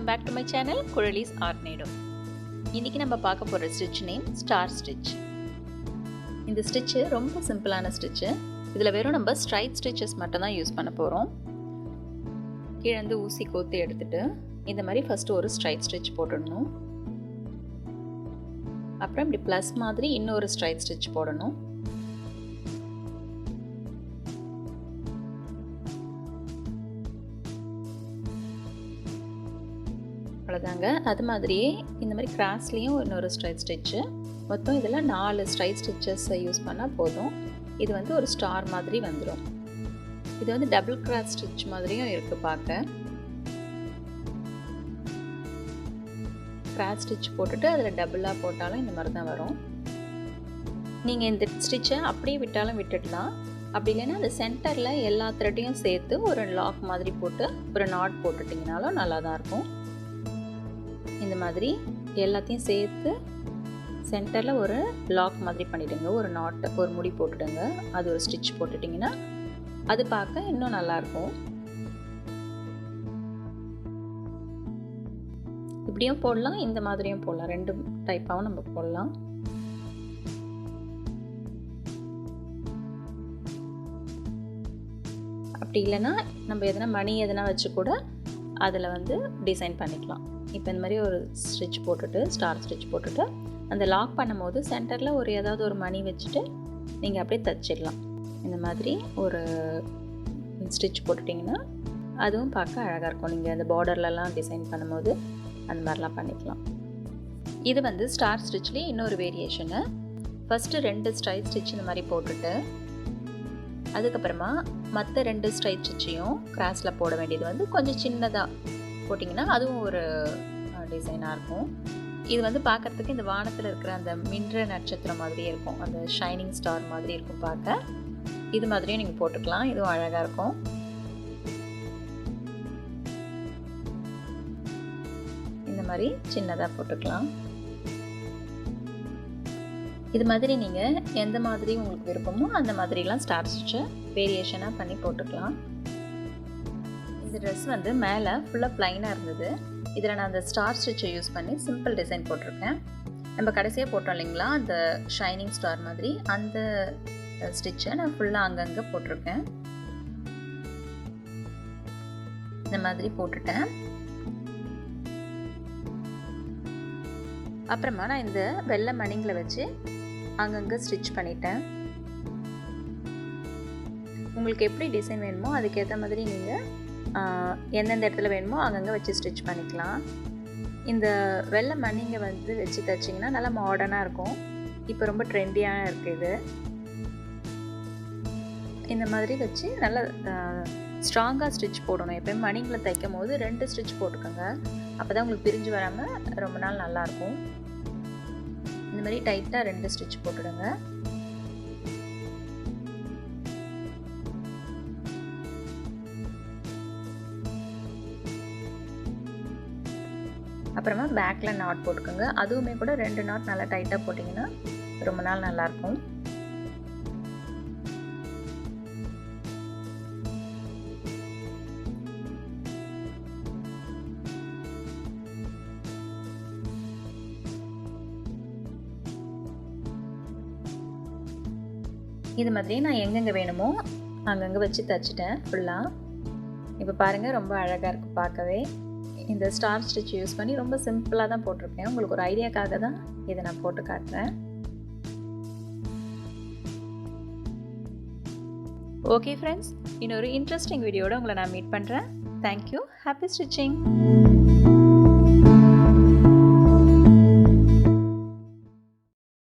back to my channel Kuzhali's Artnado. இன்னைக்கு நம்ம பார்க்க போற ஸ்டிட்ச் நேம் ஸ்டார் ஸ்டிட்ச். இந்த ஸ்டிட்ச் ரொம்ப சிம்பிளான ஸ்டிட்ச். இதுல வெறும் நம்ம ஸ்ட்ரைட் ஸ்டிச்சஸ் மட்டும் தான் யூஸ் பண்ண போறோம். கீழ இருந்து ஊசி கோத்து எடுத்துட்டு இந்த மாதிரி ஃபர்ஸ்ட் ஒரு ஸ்ட்ரைட் ஸ்டிட்ச் போடணும். அப்புறம் இப்படி ப்ளஸ் மாதிரி இன்னொரு ஸ்ட்ரைட் ஸ்டிட்ச் போடணும். அவ்வளோதாங்க. அது மாதிரியே இந்த மாதிரி கிராஸ்லேயும் இன்னொரு ஸ்ட்ரைட் ஸ்டிச்சு. மொத்தம் இதில் 4 ஸ்ட்ரைட் ஸ்டிச்சஸை யூஸ் பண்ணால் போதும். இது வந்து ஒரு ஸ்டார் மாதிரி வந்துடும். இது வந்து டபுள் கிராஸ் ஸ்டிச் மாதிரியும் இருக்குது பார்க்க. கிராஸ் ஸ்டிச் போட்டுட்டு அதில் டபுளாக போட்டாலும் இந்த மாதிரி தான் வரும். நீங்கள் இந்த ஸ்டிச்சை அப்படியே விட்டாலும் விட்டுடலாம். அப்படி இல்லைன்னா அந்த சென்டரில் எல்லா த்ரெட்டையும் சேர்த்து ஒரு லாக் மாதிரி போட்டு ஒரு நாட் போட்டுட்டிங்கனாலும் நல்லா தான் இருக்கும். இந்த மாதிரி எல்லாத்தையும் சேர்த்து சென்டரில் ஒரு லாக் மாதிரி பண்ணிவிடுங்க. ஒரு நாட் ஒரு முடி போட்டுடுங்க. அது ஒரு ஸ்டிச் போட்டுட்டிங்கன்னா அது பார்க்க இன்னும் நல்லாயிருக்கும். இப்படியும் போடலாம், இந்த மாதிரியும் போடலாம். 2 டைப்பாகவும் நம்ம போடலாம். அப்படி இல்லைன்னா நம்ம எதனா மணி எதனா வச்சு கூட அதில் வந்து டிசைன் பண்ணிக்கலாம். இப்போ இந்த மாதிரி ஒரு ஸ்டிச் போட்டுட்டு ஸ்டார் ஸ்டிச் போட்டுட்டு அந்த லாக் பண்ணும்போது சென்டரில் ஏதாவது ஒரு மணி வச்சுட்டு நீங்கள் அப்படியே தச்சிடலாம். இந்த மாதிரி ஒரு ஸ்டிச் போட்டுட்டிங்கன்னா அதுவும் பார்க்க அழகாக இருக்கும். நீங்கள் அந்த பார்டர்லலாம் டிசைன் பண்ணும்போது அந்த மாதிரிலாம் பண்ணிக்கலாம். இது வந்து ஸ்டார் ஸ்டிச்லேயே இன்னொரு வேரியேஷனு. ஃபஸ்ட்டு 2 ஸ்ட்ரைட் ஸ்டிச் இந்த மாதிரி போட்டுட்டு அதுக்கப்புறமா மற்ற 2 ஸ்ட்ரைட் ஸ்டிச்சையும் கிராஸில் போட வேண்டியது வந்து கொஞ்சம் சின்னதாக போட்டிங்கன்னா அதுவும் ஒரு டிசைனாக இருக்கும். இது வந்து பார்க்குறதுக்கு இந்த வானத்தில் இருக்கிற அந்த மின்ற நட்சத்திரம் மாதிரியே இருக்கும். அந்த ஷைனிங் ஸ்டார் மாதிரி இருக்கும் பார்க்க. இது மாதிரியும் நீங்கள் போட்டுக்கலாம். இதுவும் அழகாக இருக்கும். இந்த மாதிரி சின்னதாக போட்டுக்கலாம். இது மாதிரி நீங்கள் எந்த மாதிரி உங்களுக்கு விருப்பமோ அந்த மாதிரிலாம் ஸ்டார் ஸ்டிச்சை வேரியேஷனாக பண்ணி போட்டுக்கலாம். இந்த ட்ரெஸ் வந்து மேலே ஃபுல்லாக ப்ளைனாக இருந்தது. இதில் நான் அந்த ஸ்டார் ஸ்டிச்சை யூஸ் பண்ணி சிம்பிள் டிசைன் போட்டிருக்கேன். நம்ம கடைசியாக போட்டோம் இல்லைங்களா அந்த ஷைனிங் ஸ்டார் மாதிரி, அந்த ஸ்டிச்சை நான் ஃபுல்லாக அங்கங்கே போட்டிருக்கேன். இந்த மாதிரி போட்டுட்டேன். அப்புறமா நான் இந்த வெள்ளை மணிங்களை வச்சு அங்கங்கே ஸ்டிச் பண்ணிட்டேன். உங்களுக்கு எப்படி டிசைன் வேணுமோ அதுக்கேற்ற மாதிரி நீங்கள் எந்தெந்த இடத்துல வேணுமோ அங்கங்கே வச்சு ஸ்டிச் பண்ணிக்கலாம். இந்த வெள்ளை மணிங்க வந்து வச்சு தைச்சிங்கன்னா நல்லா மாடர்னாக இருக்கும். இப்போ ரொம்ப ட்ரெண்டியாக இருக்குது இது. இந்த மாதிரி வச்சு நல்லா ஸ்ட்ராங்காக ஸ்டிச் போடணும். எப்போயும் மணிங்களை தைக்கும் போது 2 ஸ்டிச் போட்டுக்கோங்க. அப்போ தான் உங்களுக்கு பிரிஞ்சு வராமல் ரொம்ப நாள் நல்லாயிருக்கும். இந்த மாதிரி டைட்டாக 2 ஸ்டிச் போட்டுடுங்க. அப்புறமா பேக்கில் நாட் போட்டுக்கோங்க. அதுவுமே கூட 2 நாட் நல்லா டைட்டாக போட்டிங்கன்னா ரொம்ப நாள் நல்லாயிருக்கும். இது மாதிரி நான் எங்கெங்கே வேணுமோ அங்கங்கே வச்சு தைச்சிட்டேன் ஃபுல்லாக. இப்போ பாருங்கள் ரொம்ப அழகாக இருக்குது பார்க்கவே. இந்த ஸ்டார் ஸ்டிச் யூஸ் பண்ணி ரொம்ப சிம்பிளாக தான் போட்டிருக்கேன். உங்களுக்கு ஒரு ஐடியாக்காக தான் இதை நான் போட்டு காட்டுறேன். ஓகே ஃப்ரெண்ட்ஸ், இன்னொரு இன்ட்ரெஸ்டிங் வீடியோட உங்களை நான் மீட் பண்ணுறேன். தேங்க்யூ. Happy stitching.